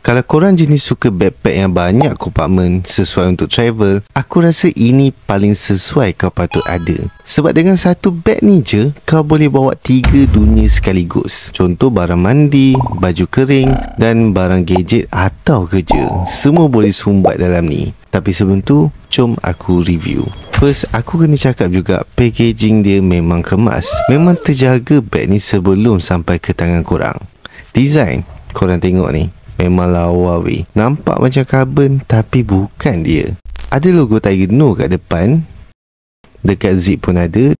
Kalau korang jenis suka backpack yang banyak kompartmen sesuai untuk travel, aku rasa ini paling sesuai kau patut ada. Sebab dengan satu beg ni je, kau boleh bawa 3 dunia sekaligus. Contoh barang mandi, baju kering dan barang gadget atau kerja. Semua boleh sumbat dalam ni. Tapi sebelum tu, jom aku review. First, aku kena cakap juga packaging dia memang kemas. Memang terjaga beg ni sebelum sampai ke tangan korang. Design, korang tengok ni, memang lawa weh. Nampak macam karbon tapi bukan dia. Ada logo Tiger No kat depan. Dekat zip pun ada.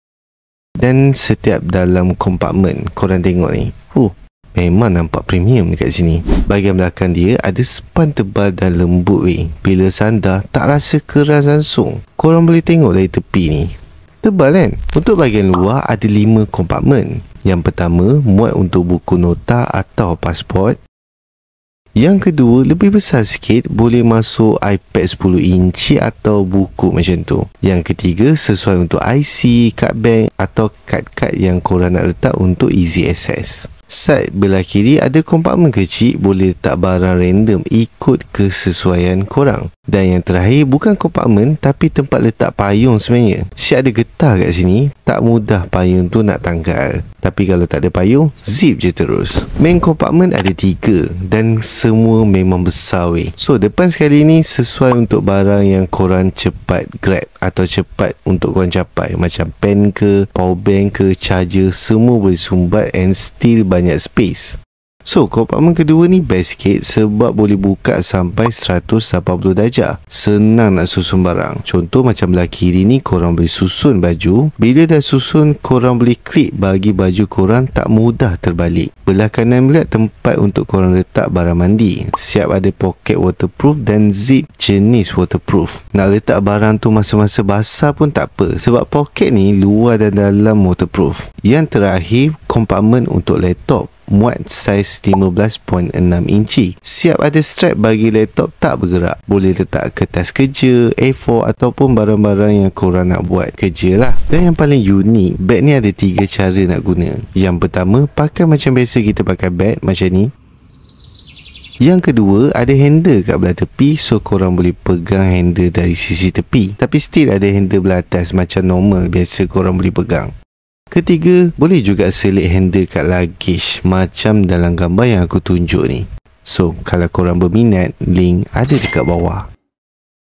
Dan setiap dalam kompartmen, korang tengok ni. Memang nampak premium dekat sini. Bahagian belakang dia ada span tebal dan lembut weh. Bila sandar tak rasa keras langsung. Korang boleh tengok dari tepi ni. Tebal kan? Untuk bahagian luar ada 5 kompartmen. Yang pertama muat untuk buku nota atau pasport. Yang kedua lebih besar sikit, boleh masuk iPad 10 inci atau buku macam tu. Yang ketiga sesuai untuk IC, kad bank atau kad-kad yang korang nak letak untuk easy access. Side belah kiri ada kompartmen kecil, boleh letak barang random ikut kesesuaian korang. Dan yang terakhir bukan kompartmen tapi tempat letak payung sebenarnya. Siap ada getah kat sini, tak mudah payung tu nak tanggal. Tapi kalau tak ada payung, zip je terus. Main kompartmen ada 3 dan semua memang besar weh. So depan sekali ni sesuai untuk barang yang korang cepat grab atau cepat untuk korang capai. Macam pen ke, power bank ke, charger, semua boleh sumbat and still banyak space. So, kompartmen kedua ni best sikit sebab boleh buka sampai 180 darjah. Senang nak susun barang. Contoh macam belah kiri ni korang boleh susun baju. Bila dah susun, korang boleh klik bagi baju korang tak mudah terbalik. Belah kanan pula tempat untuk korang letak barang mandi. Siap ada poket waterproof dan zip jenis waterproof. Nak letak barang tu masa-masa basah pun tak apa. Sebab poket ni luar dan dalam waterproof. Yang terakhir, kompartmen untuk laptop. Muat saiz 15.6 inci. Siap ada strap bagi laptop tak bergerak. Boleh letak kertas kerja, A4 ataupun barang-barang yang korang nak buat kerja lah. Dan yang paling unik, beg ni ada 3 cara nak guna. Yang pertama, pakai macam biasa kita pakai beg macam ni. Yang kedua, ada handle kat belah tepi, so korang boleh pegang handle dari sisi tepi. Tapi still ada handle belah atas macam normal biasa korang boleh pegang. Ketiga, boleh juga selit handle kat luggage macam dalam gambar yang aku tunjuk ni. So, kalau korang berminat, link ada dekat bawah.